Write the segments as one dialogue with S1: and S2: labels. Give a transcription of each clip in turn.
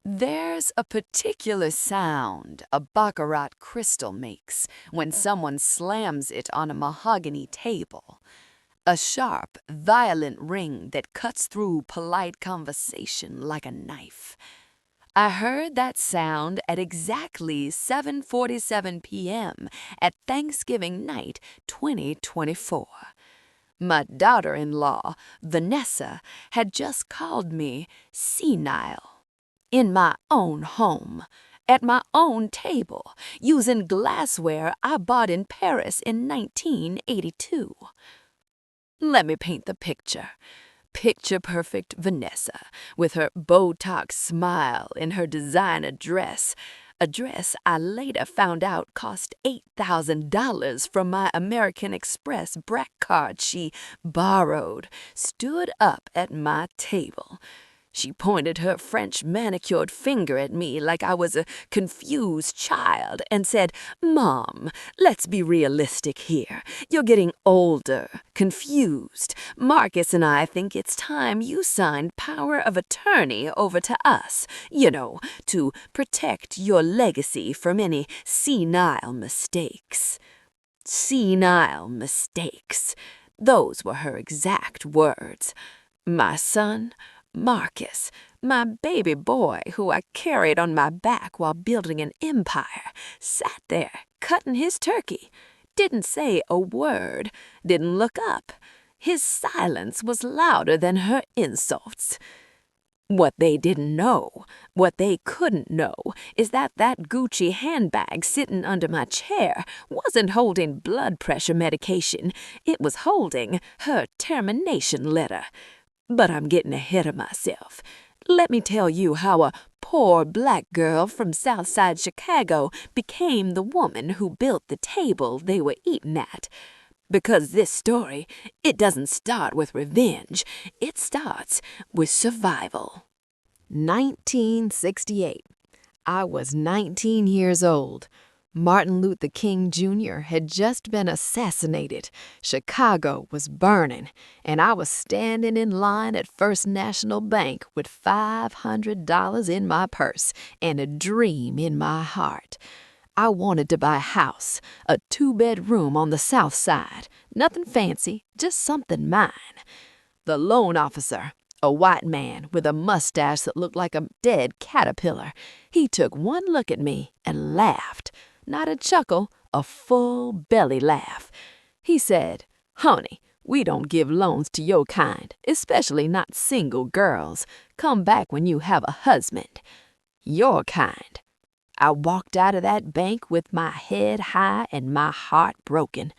S1: There's a particular sound a baccarat crystal makes when someone slams it on a mahogany table. A sharp, violent ring that cuts through polite conversation like a knife. I heard that sound at exactly 7:47 p.m. at Thanksgiving night 2024. My daughter-in-law, Vanessa, had just called me senile. In my own home, at my own table, using glassware I bought in Paris in 1982. Let me paint the picture. Picture-perfect Vanessa, with her Botox smile in her designer dress, a dress I later found out cost $8,000 from my American Express black card she borrowed, stood up at my table. She pointed her French manicured finger at me like I was a confused child and said, "Mom, let's be realistic here. You're getting older, confused. Marcus and I think it's time you signed power of attorney over to us, to protect your legacy from any senile mistakes." Senile mistakes. Those were her exact words. My son, Marcus, my baby boy who I carried on my back while building an empire, sat there cutting his turkey, didn't say a word, didn't look up. His silence was louder than her insults. What they didn't know, what they couldn't know, is that Gucci handbag sitting under my chair wasn't holding blood pressure medication. It was holding her termination letter. But I'm getting ahead of myself. Let me tell you how a poor black girl from Southside Chicago became the woman who built the table they were eating at. Because this story, it doesn't start with revenge. It starts with survival. 1968. I was 19 years old. Martin Luther King Jr. had just been assassinated. Chicago was burning, and I was standing in line at First National Bank with $500 in my purse and a dream in my heart. I wanted to buy a house, a 2-bedroom on the South Side. Nothing fancy, just something mine. The loan officer, a white man with a mustache that looked like a dead caterpillar, he took one look at me and laughed. Not a chuckle, a full belly laugh. He said, "Honey, we don't give loans to your kind, especially not single girls. Come back when you have a husband. Your kind." I walked out of that bank with my head high and my heart broken.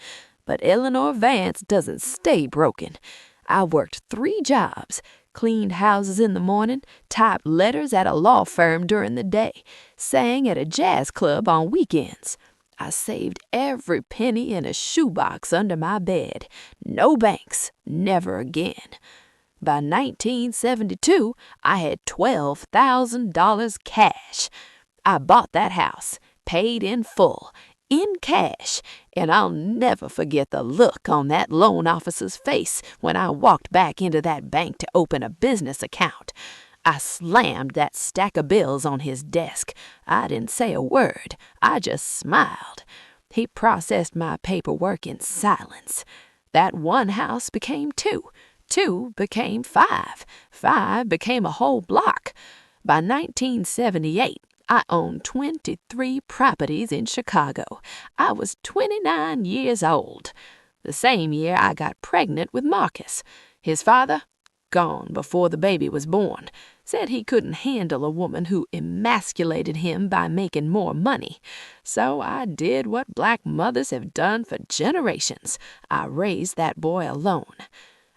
S1: But Eleanor Vance doesn't stay broken. I worked 3 jobs, cleaned houses in the morning, typed letters at a law firm during the day, sang at a jazz club on weekends. I saved every penny in a shoebox under my bed. No banks, never again. By 1972, I had $12,000 cash. I bought that house, paid in full, in cash, and I'll never forget the look on that loan officer's face when I walked back into that bank to open a business account. I slammed that stack of bills on his desk. I didn't say a word. I just smiled. He processed my paperwork in silence. That one house became 2. 2 became 5. 5 became a whole block. By 1978, I owned 23 properties in Chicago. I was 29 years old. The same year I got pregnant with Marcus. His father, gone before the baby was born, said he couldn't handle a woman who emasculated him by making more money. So I did what black mothers have done for generations. I raised that boy alone.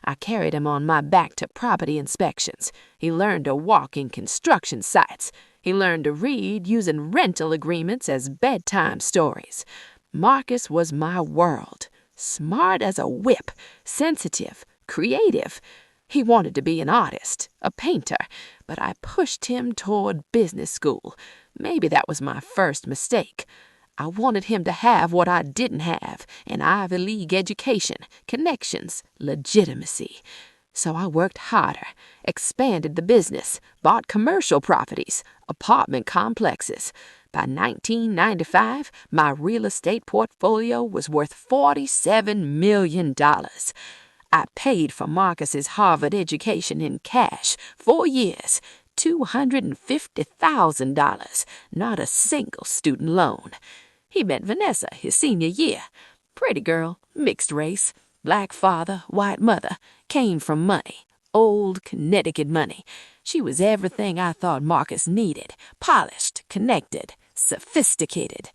S1: I carried him on my back to property inspections. He learned to walk in construction sites. He learned to read using rental agreements as bedtime stories. Marcus was my world. Smart as a whip, sensitive, creative. He wanted to be an artist, a painter, but I pushed him toward business school. Maybe that was my first mistake. I wanted him to have what I didn't have, an Ivy League education, connections, legitimacy. So I worked harder, expanded the business, bought commercial properties, apartment complexes. By 1995, my real estate portfolio was worth $47 million. I paid for Marcus's Harvard education in cash, 4 years, $250,000, not a single student loan. He met Vanessa his senior year. Pretty girl, mixed race, black father, white mother, came from money, old Connecticut money. She was everything I thought Marcus needed, polished, connected, sophisticated.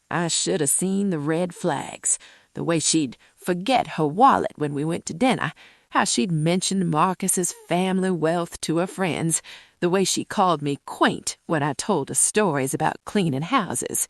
S1: I should have seen the red flags, the way she'd forget her wallet when we went to dinner, how she'd mention Marcus's family wealth to her friends, the way she called me quaint when I told her stories about cleaning houses.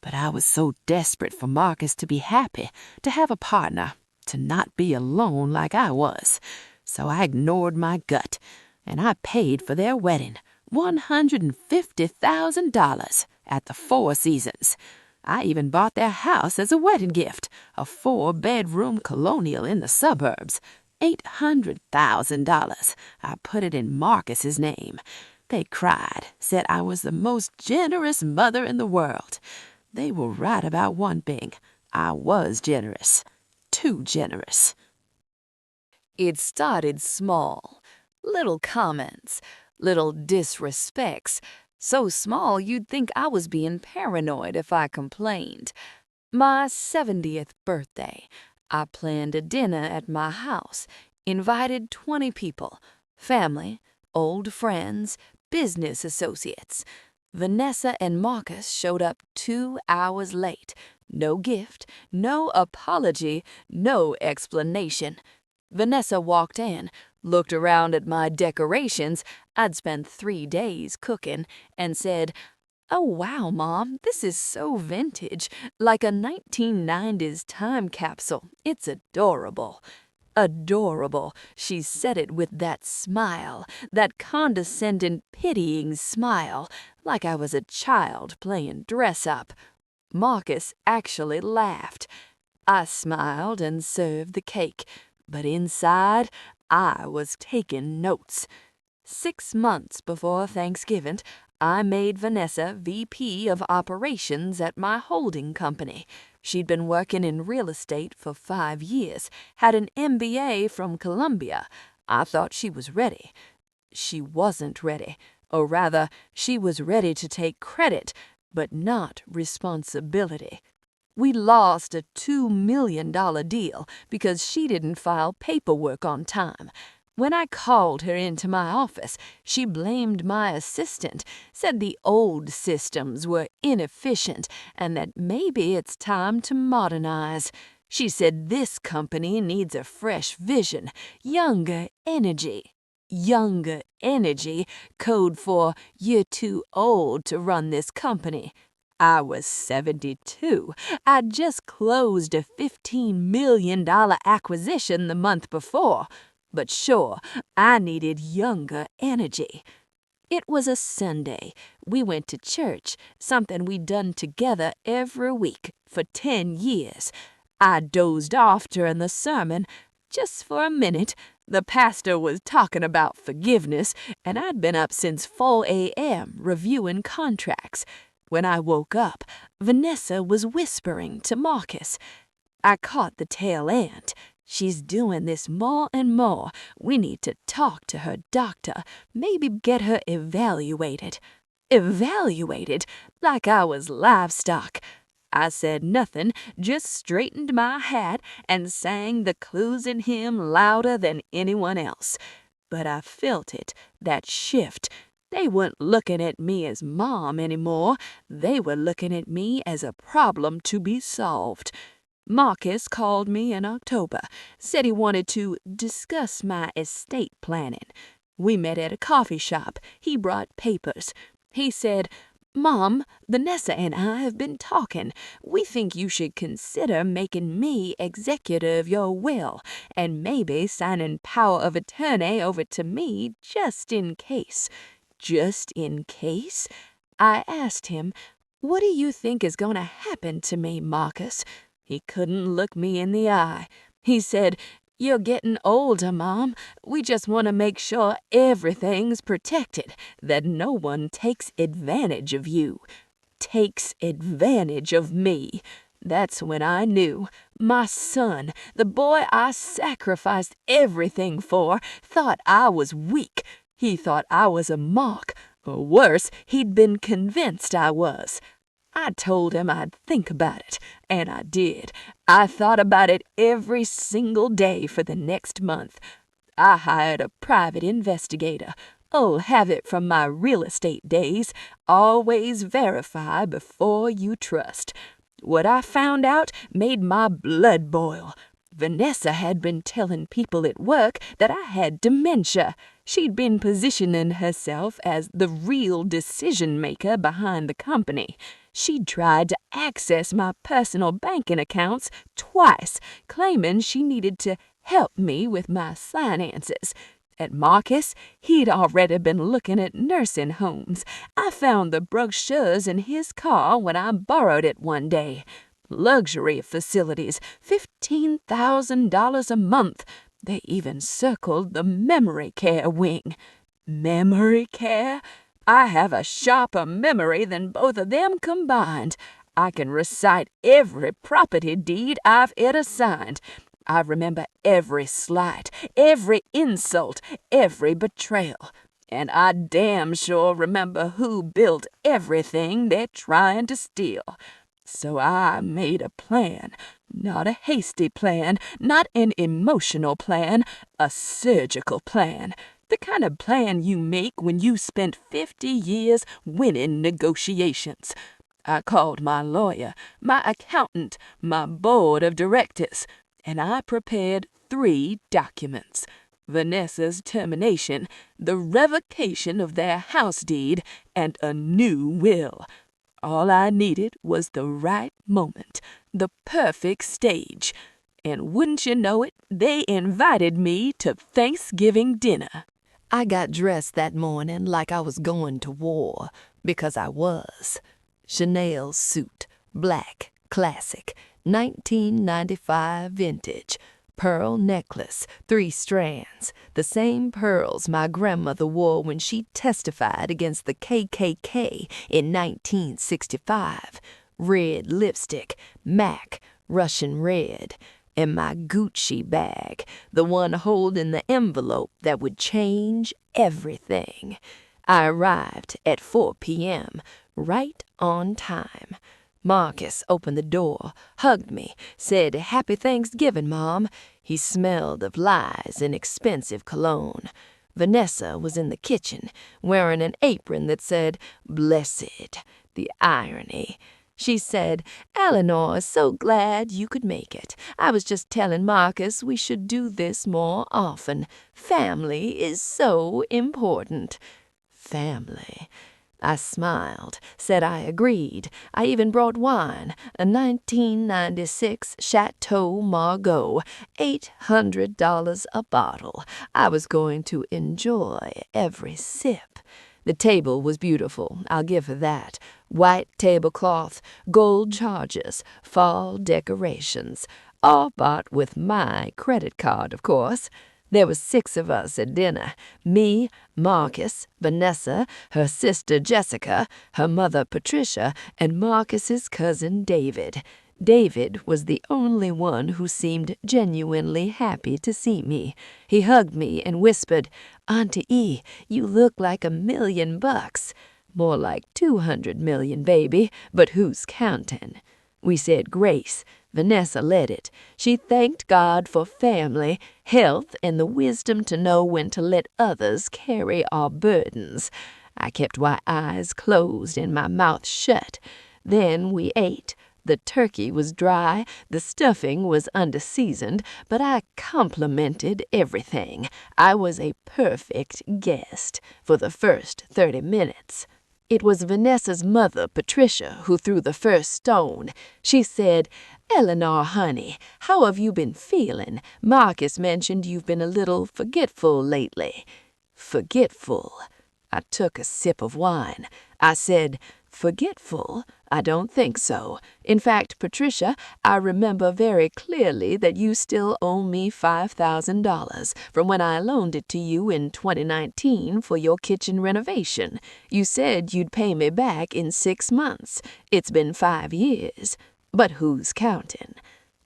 S1: But I was so desperate for Marcus to be happy, to have a partner, to not be alone like I was. So I ignored my gut, and I paid for their wedding, $150,000 at the Four Seasons. I even bought their house as a wedding gift, a 4-bedroom colonial in the suburbs. $800,000. I put it in Marcus's name. They cried, said I was the most generous mother in the world. They were right about one thing. I was generous. Too generous. It started small. Little comments, little disrespects. So small you'd think I was being paranoid if I complained. My 70th birthday, I planned a dinner at my house, invited 20 people, family, old friends, business associates. Vanessa and Marcus showed up 2 hours late. No gift, no apology, no explanation. Vanessa walked in, looked around at my decorations — I'd spent 3 days cooking — and said, "Oh, wow, Mom, this is so vintage, like a 1990s time capsule. It's adorable." Adorable. She said it with that smile, that condescending, pitying smile, like I was a child playing dress-up. Marcus actually laughed. I smiled and served the cake, but inside, I was taking notes. 6 months before Thanksgiving, I made Vanessa VP of Operations at my holding company. She'd been working in real estate for 5 years, had an MBA from Columbia. I thought she was ready. She wasn't ready, or rather, she was ready to take credit, but not responsibility. We lost a $2 million deal because she didn't file paperwork on time. When I called her into my office, she blamed my assistant, said the old systems were inefficient and that maybe it's time to modernize. She said this company needs a fresh vision, younger energy. Younger energy, code for "you're too old to run this company." I was 72. I'd just closed a $15 million acquisition the month before. But sure, I needed younger energy. It was a Sunday. We went to church, something we'd done together every week for 10 years. I dozed off during the sermon, just for a minute. The pastor was talking about forgiveness, and I'd been up since 4 a.m. reviewing contracts. When I woke up, Vanessa was whispering to Marcus. I caught the tail end. "She's doing this more and more. We need to talk to her doctor, maybe get her evaluated." Evaluated? Like I was livestock. I said nothing, just straightened my hat and sang the closing hymn louder than anyone else. But I felt it, that shift. They weren't looking at me as Mom anymore. They were looking at me as a problem to be solved. Marcus called me in October, said he wanted to discuss my estate planning. We met at a coffee shop. He brought papers. He said, "Mom, Vanessa and I have been talking. We think you should consider making me executor of your will, and maybe signing power of attorney over to me just in case." Just in case? I asked him, "What do you think is going to happen to me, Marcus?" He couldn't look me in the eye. He said,
S2: You're getting older, Mom. We just want to make sure everything's protected, that no one takes advantage of you. Takes advantage of me. That's when I knew. My son, the boy I sacrificed everything for, thought I was weak. He thought I was a mark. Or worse, he'd been convinced I was. I told him I'd think about it, and I did. I thought about it every single day for the next month. I hired a private investigator. Oh, have it from my real estate days. Always verify before you trust. What I found out made my blood boil. Vanessa had been telling people at work that I had dementia. She'd been positioning herself as the real decision-maker behind the company. She'd tried to access my personal banking accounts twice, claiming she needed to help me with my finances. At Marcus, he'd already been looking at nursing homes. I found the brochures in his car when I borrowed it one day. Luxury facilities, $15,000 a month. They even circled the memory care wing. Memory care? I have a sharper memory than both of them combined. I can recite every property deed I've ever signed. I remember every slight, every insult, every betrayal. And I damn sure remember who built everything they're trying to steal. So I made a plan. Not a hasty plan, not an emotional plan, a surgical plan. The kind of plan you make when you spent 50 years winning negotiations. I called my lawyer, my accountant, my board of directors, and I prepared 3 documents: Vanessa's termination, the revocation of their house deed, and a new will. All I needed was the right moment, the perfect stage. And wouldn't you know it, they invited me to Thanksgiving dinner.
S1: I got dressed that morning like I was going to war, because I was. Chanel suit, black, classic, 1995 vintage, pearl necklace, 3 strands, the same pearls my grandmother wore when she testified against the KKK in 1965, red lipstick, MAC, Russian red, and my Gucci bag, the one holding the envelope that would change everything. I arrived at 4 p.m., right on time. Marcus opened the door, hugged me, said, "Happy Thanksgiving, Mom." He smelled of lies and expensive cologne. Vanessa was in the kitchen, wearing an apron that said, "Blessed." The irony. She said, "Eleanor is so glad you could make it. I was just telling Marcus we should do this more often. Family is so important." Family. I smiled, said I agreed. I even brought wine, a 1996 Chateau Margaux, $800 a bottle. I was going to enjoy every sip. The table was beautiful, I'll give her that. White tablecloth, gold chargers, fall decorations, all bought with my credit card, of course. There were 6 of us at dinner. Me, Marcus, Vanessa, her sister Jessica, her mother Patricia, and Marcus's cousin David. David was the only one who seemed genuinely happy to see me. He hugged me and whispered, "Auntie E, you look like $1 million. More like 200 million, baby, but who's counting?" We said grace. Vanessa led it. She thanked God for family, health, and the wisdom to know when to let others carry our burdens. I kept my eyes closed and my mouth shut. Then we ate. The turkey was dry, the stuffing was underseasoned, but I complimented everything. I was a perfect guest for the first 30 minutes. It was Vanessa's mother, Patricia, who threw the first stone. She said, "Eleanor, honey, how have you been feeling? Marcus mentioned you've been a little forgetful lately." Forgetful. I took a sip of wine. I said,
S2: Forgetful? I don't think so. In fact, Patricia, I remember very clearly that you still owe me $5,000 from when I loaned it to you in 2019 for your kitchen renovation. You said you'd pay me back in 6 months. It's been 5 years. But who's counting?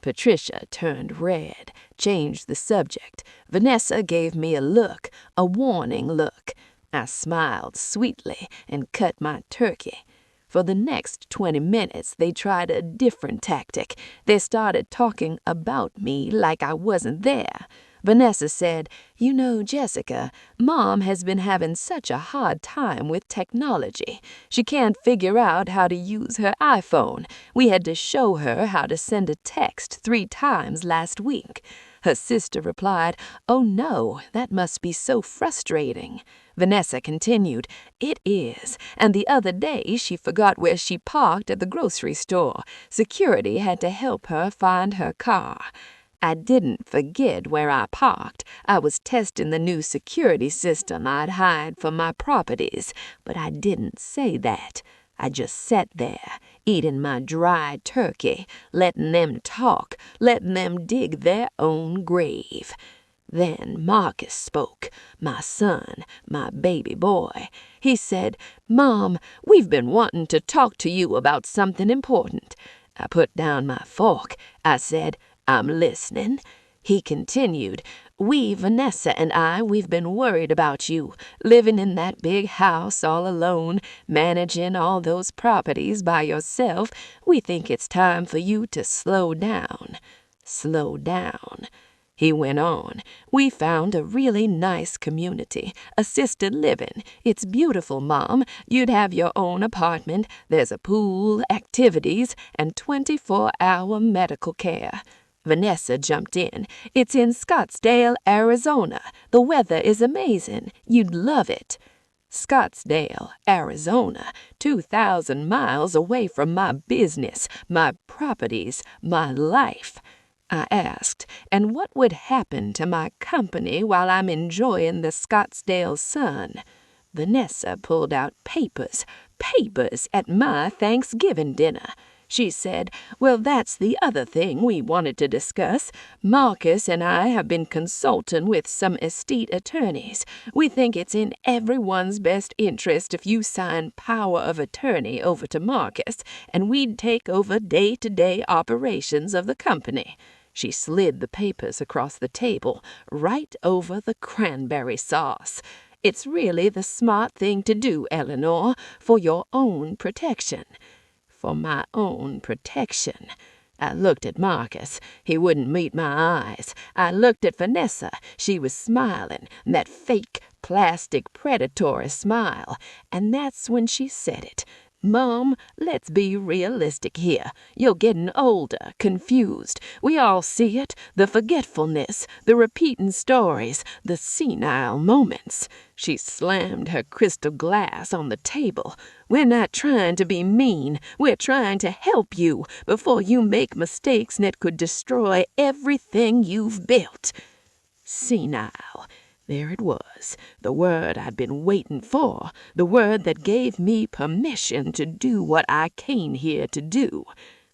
S2: Patricia turned red, changed the subject. Vanessa gave me a look, a warning look. I smiled sweetly and cut my turkey. For the next 20 minutes, they tried a different tactic. They started talking about me like I wasn't there. Vanessa said, "You know, Jessica, Mom has been having such a hard time with technology. She can't figure out how to use her iPhone. We had to show her how to send a text 3 times last week." Her sister replied, "Oh no, that must be so frustrating." Vanessa continued, "It is, and the other day she forgot where she parked at the grocery store. Security had to help her find her car." I didn't forget where I parked. I was testing the new security system I'd hired for my properties, but I didn't say that. I just sat there, eating my dry turkey, letting them talk, letting them dig their own grave. Then Marcus spoke, my son, my baby boy. He said, "Mom, we've been wanting to talk to you about something important." I put down my fork. I said, "I'm listening." He continued, Vanessa and we've been worried about you, living in that big house all alone, managing all those properties by yourself. We think it's time for you to slow down." Slow down. He went on, "We found a really nice community, assisted living. It's beautiful, Mom. You'd have your own apartment. There's a pool, activities, and 24-hour medical care." Vanessa jumped in. "It's in Scottsdale, Arizona. The weather is amazing. You'd love it." Scottsdale, Arizona, 2,000 miles away from my business, my properties, my life. I asked, "And what would happen to my company while I'm enjoying the Scottsdale sun?" Vanessa pulled out papers at my Thanksgiving dinner. She said, "Well, that's the other thing we wanted to discuss. Marcus and I have been consulting with some estate attorneys. We think it's in everyone's best interest if you sign power of attorney over to Marcus, and we'd take over day-to-day operations of the company." She slid the papers across the table, right over the cranberry sauce. "It's really the smart thing to do, Eleanor, for your own protection." For my own protection. I looked at Marcus. He wouldn't meet my eyes. I looked at Vanessa. She was smiling, that fake, plastic, predatory smile. And that's when she said it. "Mom, let's be realistic here. You're getting older, confused. We all see it. The forgetfulness, the repeating stories, the senile moments." She slammed her crystal glass on the table. "We're not trying to be mean. We're trying to help you before you make mistakes that could destroy everything you've built." Senile. There it was, the word I'd been waiting for, the word that gave me permission to do what I came here to do.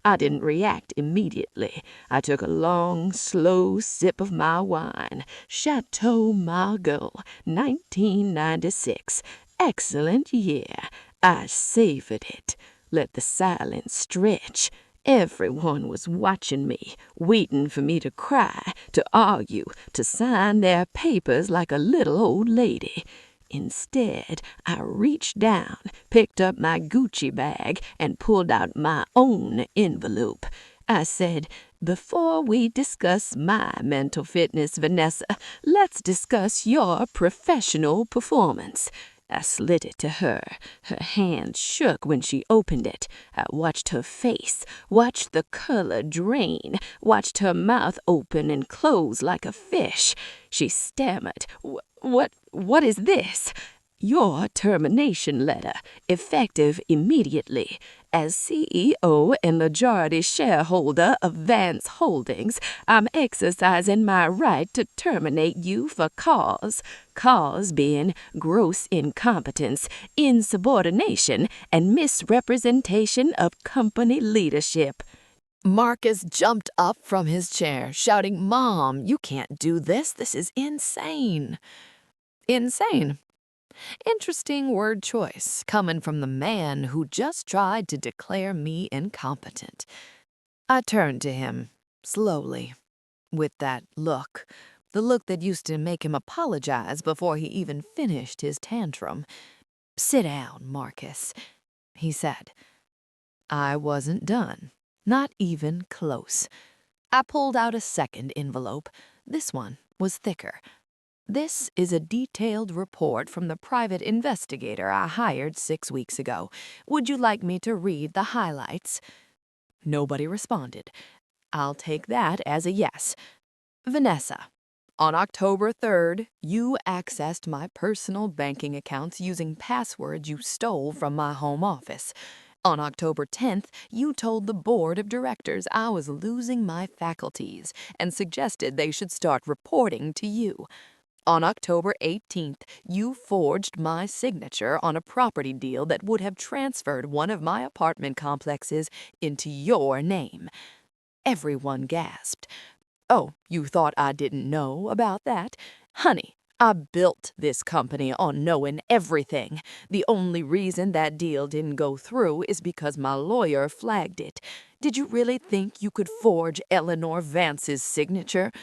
S2: I didn't react immediately. I took a long, slow sip of my wine. Chateau Margaux, 1996. Excellent year. I savored it. Let the silence stretch. Everyone was watching me, waiting for me to cry, to argue, to sign their papers like a little old lady. Instead, I reached down, picked up my Gucci bag, and pulled out my own envelope. I said, "Before we discuss my mental fitness, Vanessa, let's discuss your professional performance." I slid it to her. Her hand shook when she opened it. I watched her face, watched the color drain, watched her mouth open and close like a fish. She stammered, What is this?" Your termination letter, effective immediately. As CEO and majority shareholder of Vance Holdings, I'm exercising my right to terminate you for cause being gross incompetence, insubordination, and misrepresentation of company leadership.
S1: Marcus jumped up from his chair, shouting, "Mom, you can't do this. This is insane." Insane. Interesting word choice, coming from the man who just tried to declare me incompetent. I turned to him, slowly, with that look, the look that used to make him apologize before he even finished his tantrum. "Sit down, Marcus," he said. I wasn't done, not even close. I pulled out a second envelope. This one was thicker. "This is a detailed report from the private investigator I hired 6 weeks ago. Would you like me to read the highlights?" Nobody responded. I'll take that as a yes. "Vanessa, on October 3rd, you accessed my personal banking accounts using passwords you stole from my home office. On October 10th, you told the board of directors I was losing my faculties and suggested they should start reporting to you. On October 18th, you forged my signature on a property deal that would have transferred one of my apartment complexes into your name." Everyone gasped. "Oh, you thought I didn't know about that? Honey, I built this company on knowing everything. The only reason that deal didn't go through is because my lawyer flagged it. Did you really think you could forge Eleanor Vance's signature?"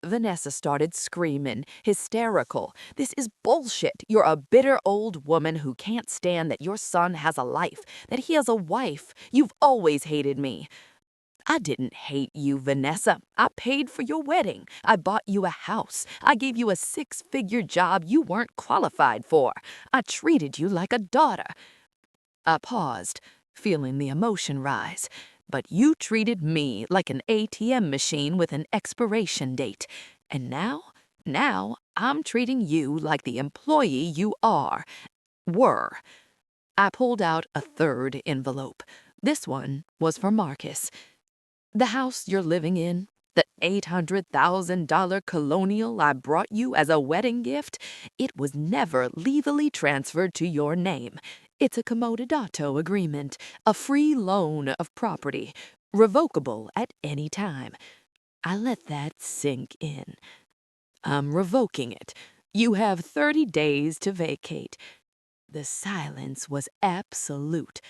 S1: Vanessa started screaming, hysterical. "This is bullshit. You're a bitter old woman who can't stand that your son has a life, that he has a wife. You've always hated me." "I didn't hate you, Vanessa. I paid for your wedding. I bought you a house. I gave you a 6-figure job you weren't qualified for. I treated you like a daughter." I paused, feeling the emotion rise. "But you treated me like an ATM machine with an expiration date. And now I'm treating you like the employee you were." I pulled out a third envelope. This one was for Marcus. "The house you're living in, the $800,000 colonial I brought you as a wedding gift, it was never legally transferred to your name. It's a comodato agreement, a free loan of property, revocable at any time." I let that sink in. "I'm revoking it. You have 30 days to vacate." The silence was absolute.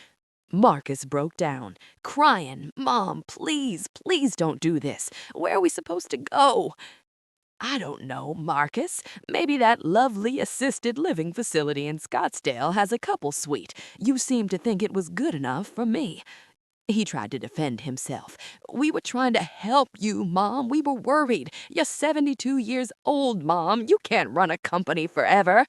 S1: Marcus broke down, crying, "Mom, please, please don't do this. Where are we supposed to go?" "I don't know, Marcus. Maybe that lovely assisted living facility in Scottsdale has a couple suite. You seem to think it was good enough for me." He tried to defend himself. "We were trying to help you, Mom. We were worried. You're 72 years old, Mom. You can't run a company forever."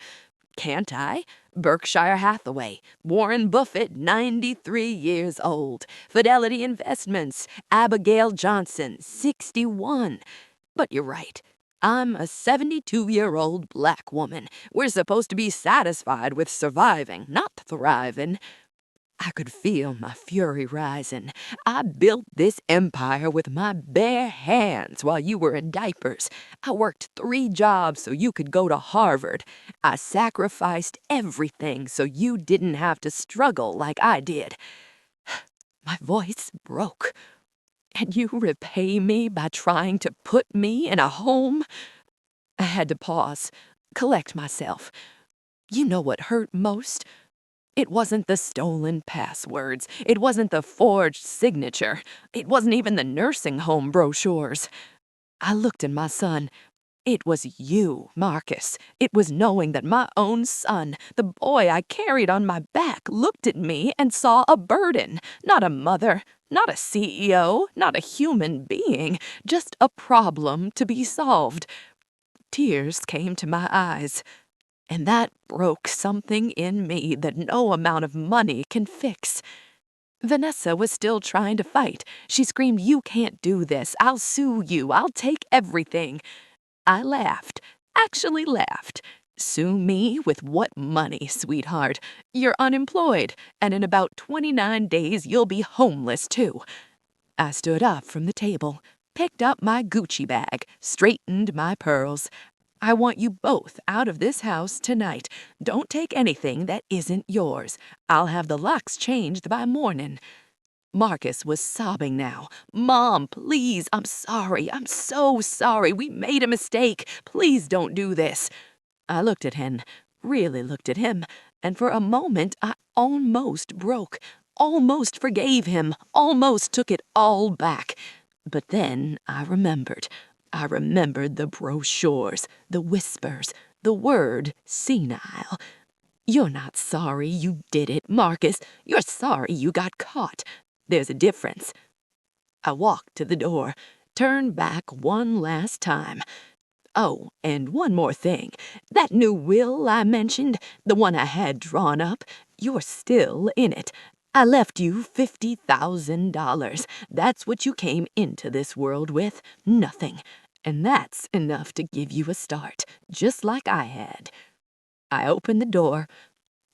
S1: "Can't I? Berkshire Hathaway, Warren Buffett, 93 years old, Fidelity Investments, Abigail Johnson, 61. But you're right. I'm a 72-year-old black woman. We're supposed to be satisfied with surviving, not thriving." I could feel my fury rising. "I built this empire with my bare hands while you were in diapers. I worked 3 jobs so you could go to Harvard. I sacrificed everything so you didn't have to struggle like I did." My voice broke. "And you repay me by trying to put me in a home?" I had to pause, collect myself. You know what hurt most? It wasn't the stolen passwords. It wasn't the forged signature. It wasn't even the nursing home brochures. I looked at my son. It was you, Marcus. It was knowing that my own son, the boy I carried on my back, looked at me and saw a burden, not a mother, not a CEO, not a human being, just a problem to be solved. Tears came to my eyes. And that broke something in me that no amount of money can fix. Vanessa was still trying to fight. She screamed, "You can't do this. I'll sue you. I'll take everything." I laughed, actually laughed. Sue me with what money, sweetheart? You're unemployed, and in about 29 days you'll be homeless, too. I stood up from the table, picked up my Gucci bag, straightened my pearls. I want you both out of this house tonight. Don't take anything that isn't yours. I'll have the locks changed by morning. Marcus was sobbing now. Mom, please, I'm sorry. I'm so sorry. We made a mistake. Please don't do this. I looked at him, really looked at him, and for a moment I almost broke, almost forgave him, almost took it all back. But then I remembered. I remembered the brochures, the whispers, the word senile. You're not sorry you did it, Marcus. You're sorry you got caught. There's a difference. I walked to the door, turned back one last time. Oh, and one more thing. That new will I mentioned, the one I had drawn up, you're still in it. I left you $50,000. That's what you came into this world with, nothing. And that's enough to give you a start, just like I had. I opened the door.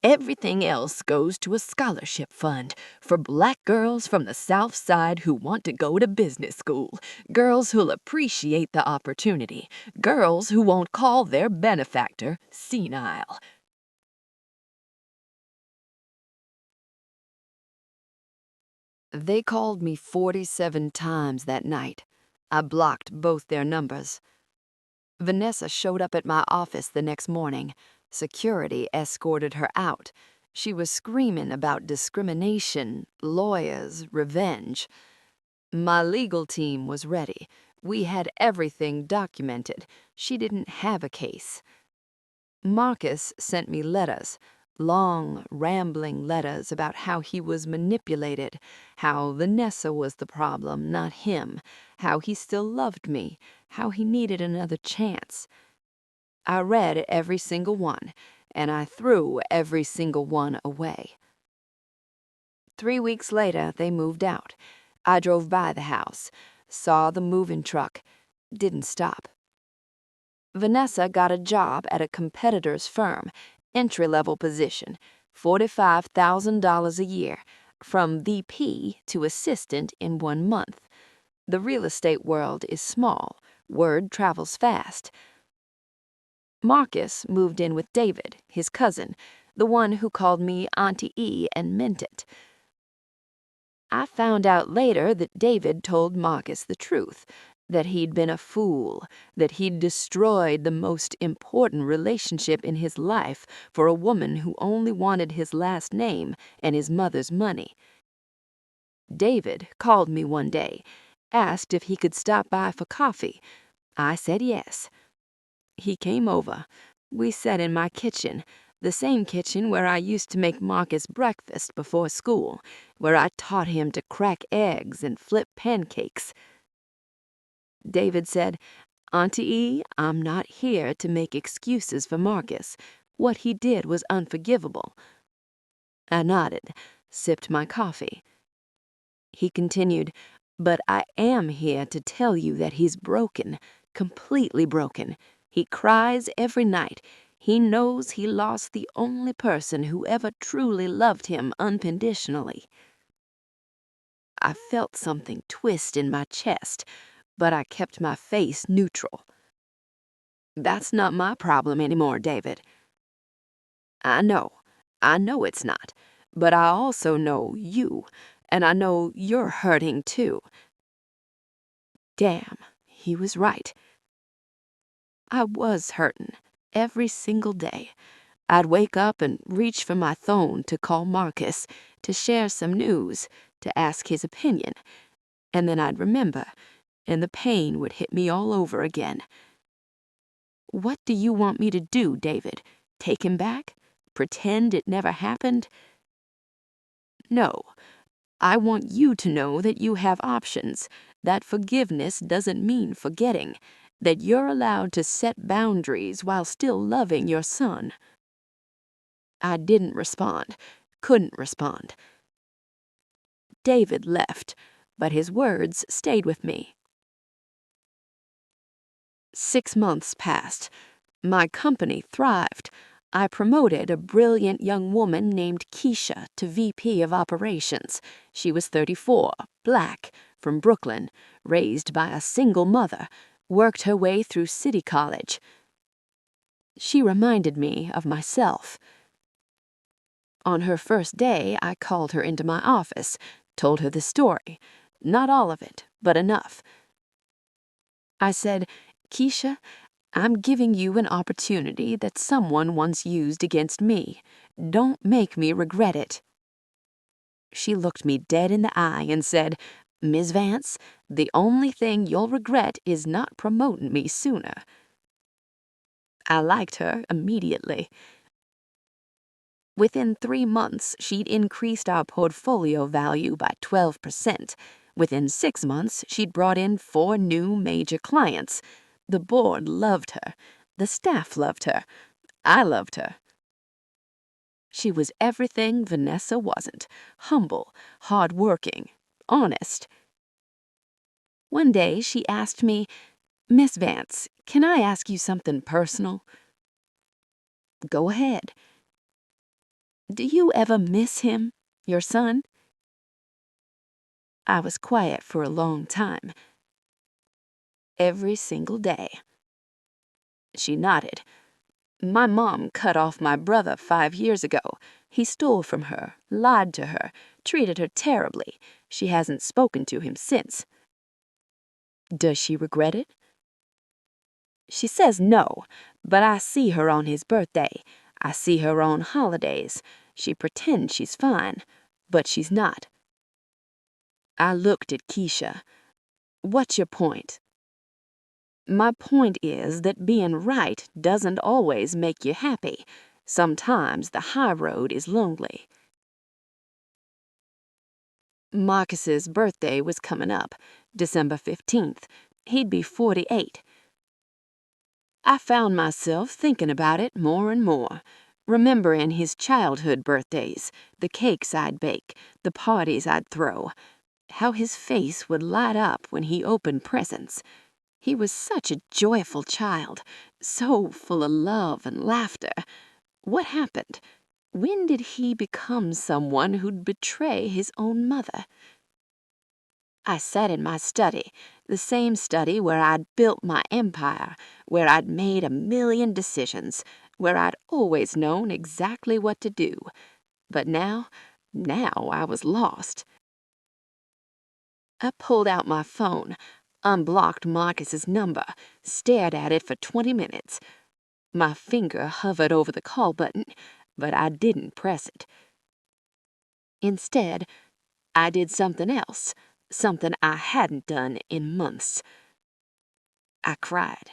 S1: Everything else goes to a scholarship fund for black girls from the South Side who want to go to business school, girls who'll appreciate the opportunity, girls who won't call their benefactor senile. They called me 47 times that night. I blocked both their numbers. Vanessa showed up at my office the next morning. Security escorted her out. She was screaming about discrimination, lawyers, revenge. My legal team was ready. We had everything documented. She didn't have a case. Marcus sent me letters, long, rambling letters about how he was manipulated, how Vanessa was the problem, not him, how he still loved me, how he needed another chance. I read every single one, and I threw every single one away. 3 weeks later, they moved out. I drove by the house, saw the moving truck, didn't stop. Vanessa got a job at a competitor's firm, entry-level position, $45,000 a year, from VP to assistant in 1 month. The real estate world is small. Word travels fast. Marcus moved in with David, his cousin, the one who called me Auntie E and meant it. I found out later that David told Marcus the truth, that he'd been a fool, that he'd destroyed the most important relationship in his life for a woman who only wanted his last name and his mother's money. David called me one day, asked if he could stop by for coffee. I said yes. He came over. We sat in my kitchen, the same kitchen where I used to make Marcus breakfast before school, where I taught him to crack eggs and flip pancakes. David said, "Auntie E, I'm not here to make excuses for Marcus. What he did was unforgivable." I nodded, sipped my coffee. He continued, "But I am here to tell you that he's broken, completely broken. He cries every night. He knows he lost the only person who ever truly loved him unconditionally." I felt something twist in my chest, but I kept my face neutral. "That's not my problem anymore, David." I know it's not, but I also know you, and I know you're hurting too." Damn, he was right. I was hurtin', every single day. I'd wake up and reach for my phone to call Marcus, to share some news, to ask his opinion, and then I'd remember, and the pain would hit me all over again. What do you want me to do, David? Take him back? Pretend it never happened? No. I want you to know that you have options, that forgiveness doesn't mean forgetting, that you're allowed to set boundaries while still loving your son. I didn't respond, couldn't respond. David left, but his words stayed with me. 6 months passed.
S2: My company thrived. I promoted a brilliant young woman named Keisha to VP of Operations. She was 34, black, from Brooklyn, raised by a single mother, worked her way through City College. She reminded me of myself. On her first day, I called her into my office, told her the story. Not all of it, but enough. I said, "Keisha, I'm giving you an opportunity that someone once used against me. Don't make me regret it." She looked me dead in the eye and said, "Ms. Vance, the only thing you'll regret is not promoting me sooner." I liked her immediately. Within 3 months, she'd increased our portfolio value by 12%. Within 6 months, she'd brought in 4 new major clients. The board loved her. The staff loved her. I loved her. She was everything Vanessa wasn't: humble, hard-working, honest. One day, she asked me, "Miss Vance, can I ask you something personal?" "Go ahead." "Do you ever miss him, your son?" I was quiet for a long time. "Every single day." She nodded. "My mom cut off my brother 5 years ago. He stole from her, lied to her, treated her terribly. She hasn't spoken to him since." "Does she regret it?" "She says no, but I see her on his birthday. I see her on holidays. She pretends she's fine, but she's not." I looked at Keisha. "What's your point?" "My point is that being right doesn't always make you happy. Sometimes the high road is lonely." Marcus's birthday was coming up, December 15th. He'd be 48. I found myself thinking about it more and more, remembering his childhood birthdays, the cakes I'd bake, the parties I'd throw, how his face would light up when he opened presents. He was such a joyful child, so full of love and laughter. What happened? When did he become someone who'd betray his own mother? I sat in my study, the same study where I'd built my empire, where I'd made a million decisions, where I'd always known exactly what to do. But now I was lost. I pulled out my phone, unblocked Marcus's number, stared at it for 20 minutes. My finger hovered over the call button, but I didn't press it. Instead, I did something else, something I hadn't done in months. I cried.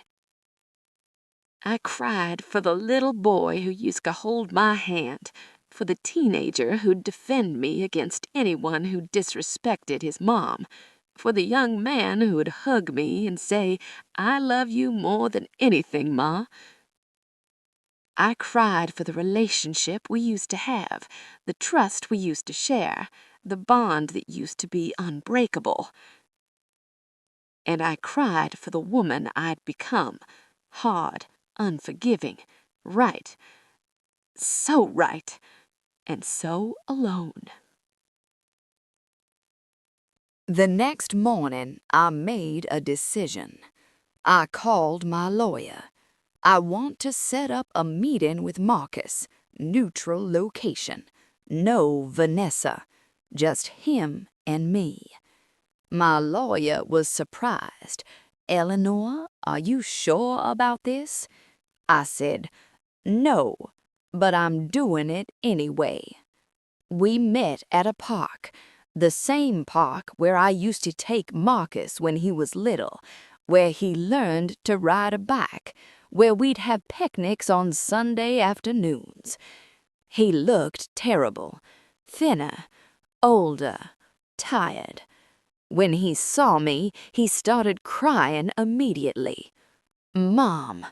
S2: I cried for the little boy who used to hold my hand, for the teenager who'd defend me against anyone who disrespected his mom, for the young man who'd hug me and say, "I love you more than anything, Ma." I cried for the relationship we used to have, the trust we used to share, the bond that used to be unbreakable. And I cried for the woman I'd become, hard, unforgiving, right, so right, and so alone.
S1: The next morning, I made a decision. I called my lawyer. I want to set up a meeting with Marcus, neutral location. No Vanessa, just him and me. My lawyer was surprised. "Eleanor, are you sure about this?" I said, "No, but I'm doing it anyway." We met at a park, the same park where I used to take Marcus when he was little, where he learned to ride a bike, where we'd have picnics on Sunday afternoons. He looked terrible, thinner, older, tired. When he saw me, he started crying immediately. "Mom."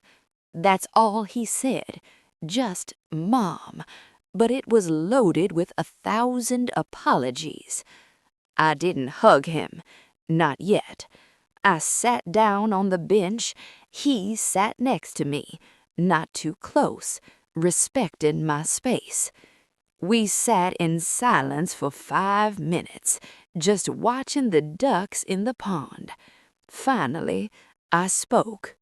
S1: That's all he said, just Mom, but it was loaded with 1,000 apologies. I didn't hug him, not yet. I sat down on the bench. He sat next to me,
S2: not too close, respecting my space. We sat in silence for 5 minutes, just watching the ducks in the pond. Finally, I spoke.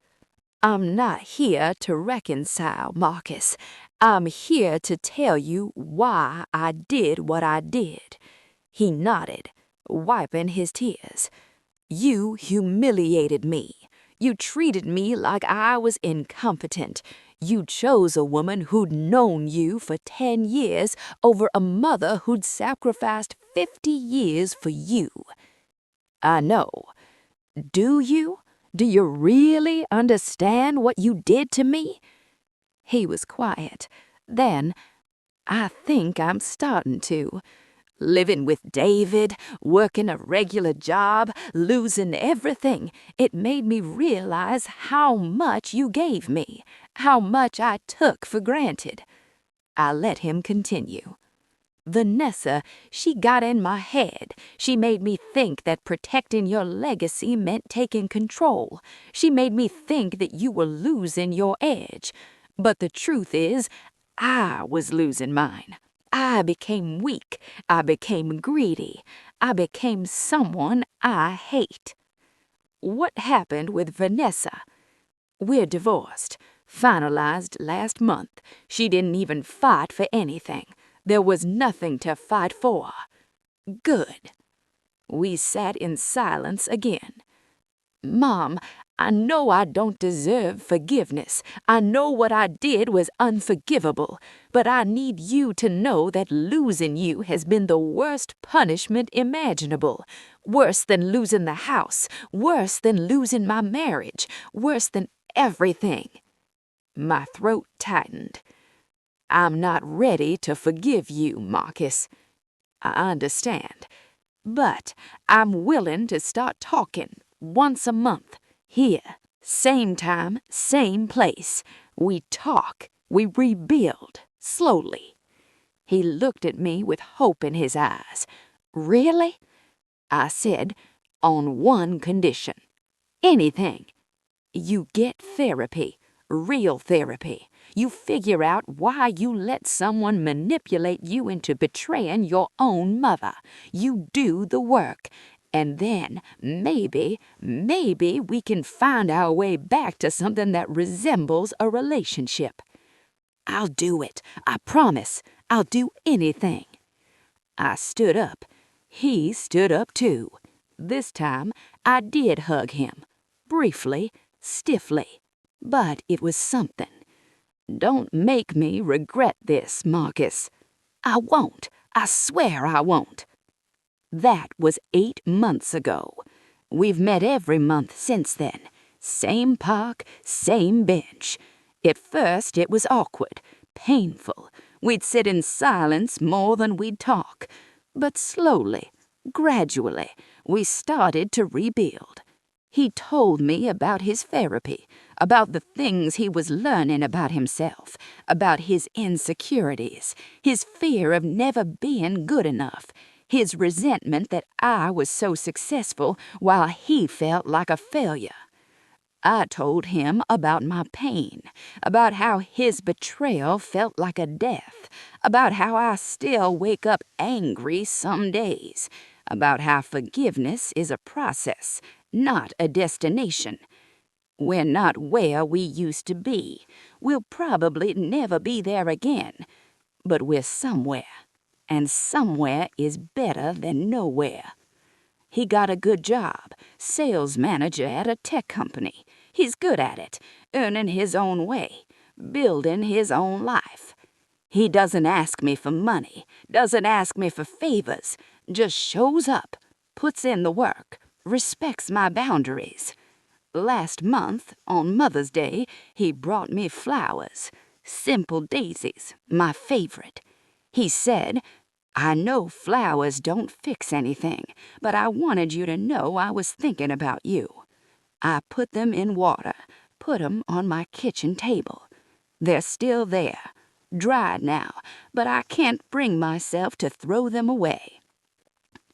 S2: I'm not here to reconcile, Marcus. I'm here to tell you why I did what I did. He nodded, wiping his tears. You humiliated me. You treated me like I was incompetent. You chose a woman who'd known you for 10 years over a mother who'd sacrificed 50 years for you. I know. Do you? Do you really understand what you did to me? He was quiet. Then, I think I'm starting to. Living with David, working a regular job, losing everything, it made me realize how much you gave me, how much I took for granted. I let him continue. Vanessa, she got in my head. She made me think that protecting your legacy meant taking control. She made me think that you were losing your edge. But the truth is, I was losing mine. I became weak. I became greedy. I became someone I hate. What happened with Vanessa? We're divorced. Finalized last month. She didn't even fight for anything. There was nothing to fight for. Good. We sat in silence again. Mom, I know I don't deserve forgiveness. I know what I did was unforgivable, but I need you to know that losing you has been the worst punishment imaginable. Worse than losing the house, worse than losing my marriage, worse than everything. My throat tightened. I'm not ready to forgive you, Marcus. I understand. But I'm willing to start talking once a month. Here, same time, same place. We talk, we rebuild, slowly. He looked at me with hope in his eyes. Really? I said, on one condition. Anything. You get therapy, real therapy. You figure out why you let someone manipulate you into betraying your own mother. You do the work. And then, maybe we can find our way back to something that resembles a relationship. I'll do it. I promise. I'll do anything. I stood up. He stood up too. This time, I did hug him. Briefly, stiffly. But it was something. Don't make me regret this, Marcus. I won't. I swear I won't. That was 8 months ago. We've met every month since then. Same park, same bench. At first it was awkward, painful. We'd sit in silence more than we'd talk. But slowly, gradually, we started to rebuild. He told me about his therapy, about the things he was learning about himself, about his insecurities, his fear of never being good enough, his resentment that I was so successful while he felt like a failure. I told him about my pain, about how his betrayal felt like a death, about how I still wake up angry some days, about how forgiveness is a process, not a destination. We're not where we used to be. We'll probably never be there again, but we're somewhere. And somewhere is better than nowhere. He got a good job, sales manager at a tech company. He's good at it, earning his own way, building his own life. He doesn't ask me for money, doesn't ask me for favors, just shows up, puts in the work, respects my boundaries. Last month, on Mother's Day, he brought me flowers, simple daisies, my favorite. He said, I know flowers don't fix anything, but I wanted you to know I was thinking about you. I put them in water, put them on my kitchen table. They're still there, dried now, but I can't bring myself to throw them away.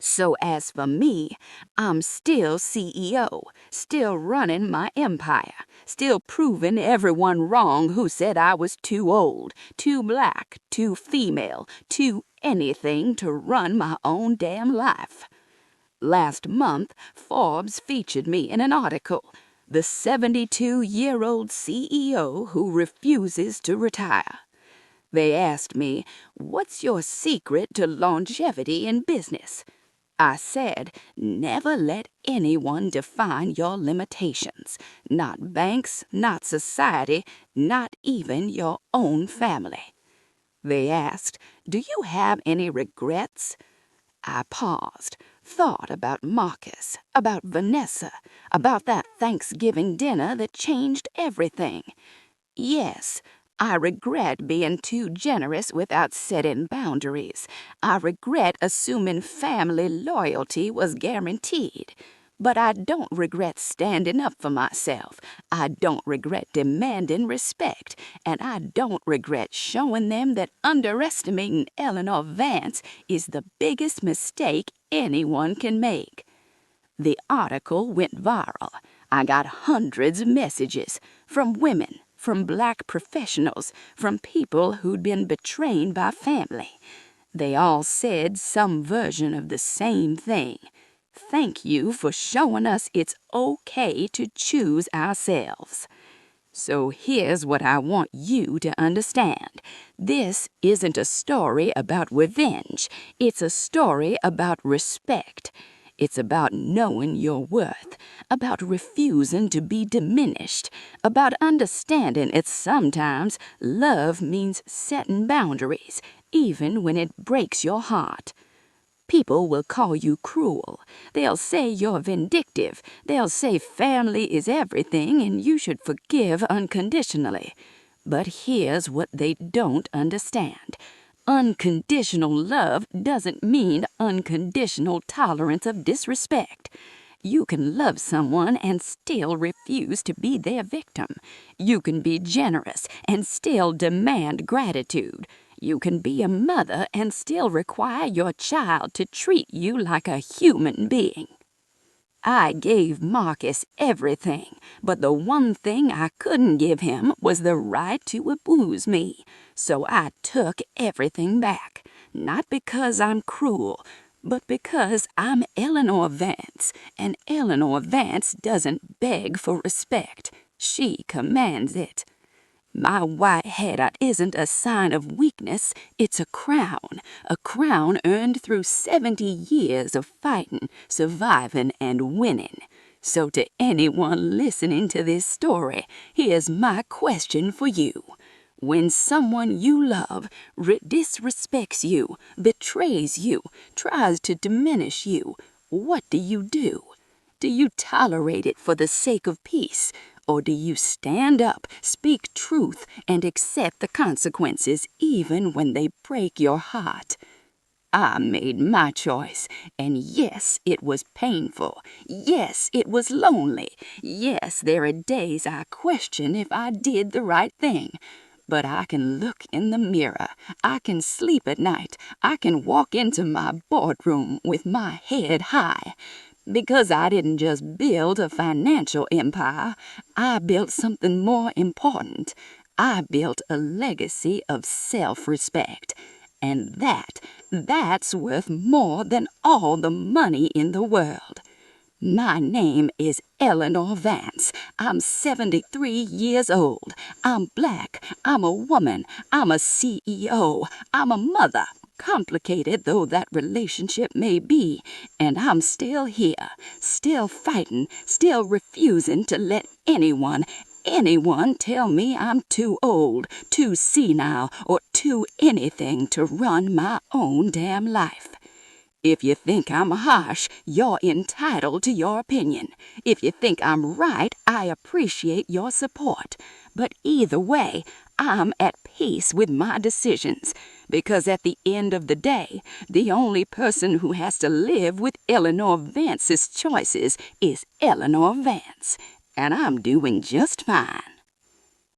S3: So as for me, I'm still CEO, still running my empire, still proving everyone wrong who said I was too old, too black, too female, too anything to run my own damn life. Last month, Forbes featured me in an article, the 72-year-old CEO who refuses to retire. They asked me, "What's your secret to longevity in business?" I said, never let anyone define your limitations. Not banks, not society, not even your own family. They asked, "Do you have any regrets?" I paused, thought about Marcus, about Vanessa, about that Thanksgiving dinner that changed everything. Yes, I regret being too generous without setting boundaries. I regret assuming family loyalty was guaranteed. But I don't regret standing up for myself. I don't regret demanding respect. And I don't regret showing them that underestimating Eleanor Vance is the biggest mistake anyone can make. The article went viral. I got hundreds of messages from women, from black professionals, from people who'd been betrayed by family. They all said some version of the same thing. Thank you for showing us it's okay to choose ourselves. So here's what I want you to understand. This isn't a story about revenge. It's a story about respect. It's about knowing your worth, about refusing to be diminished, about understanding that sometimes love means setting boundaries, even when it breaks your heart. People will call you cruel. They'll say you're vindictive. They'll say family is everything and you should forgive unconditionally. But here's what they don't understand. Unconditional love doesn't mean unconditional tolerance of disrespect. You can love someone and still refuse to be their victim. You can be generous and still demand gratitude. You can be a mother and still require your child to treat you like a human being. I gave Marcus everything, but the one thing I couldn't give him was the right to abuse me. So I took everything back, not because I'm cruel, but because I'm Eleanor Vance, and Eleanor Vance doesn't beg for respect. She commands it. My white head isn't a sign of weakness, it's a crown earned through 70 years of fighting, surviving, and winning. So to anyone listening to this story, here's my question for you. When someone you love disrespects you, betrays you, tries to diminish you, what do? Do you tolerate it for the sake of peace? Or do you stand up, speak truth, and accept the consequences even when they break your heart? I made my choice, and yes, it was painful. Yes, it was lonely. Yes, there are days I question if I did the right thing. But I can look in the mirror. I can sleep at night. I can walk into my boardroom with my head high. Because I didn't just build a financial empire, I built something more important. I built a legacy of self-respect. And that's worth more than all the money in the world. My name is Eleanor Vance. I'm 73 years old. I'm black. I'm a woman. I'm a CEO. I'm a mother. Complicated though that relationship may be, and I'm still here, still fighting, still refusing to let anyone tell me I'm too old, too senile, or too anything to run my own damn life. If you think I'm harsh, you're entitled to your opinion. If you think I'm right, I appreciate your support. But either way, I'm at peace with my decisions. Because at the end of the day, the only person who has to live with Eleanor Vance's choices is Eleanor Vance. And I'm doing just fine.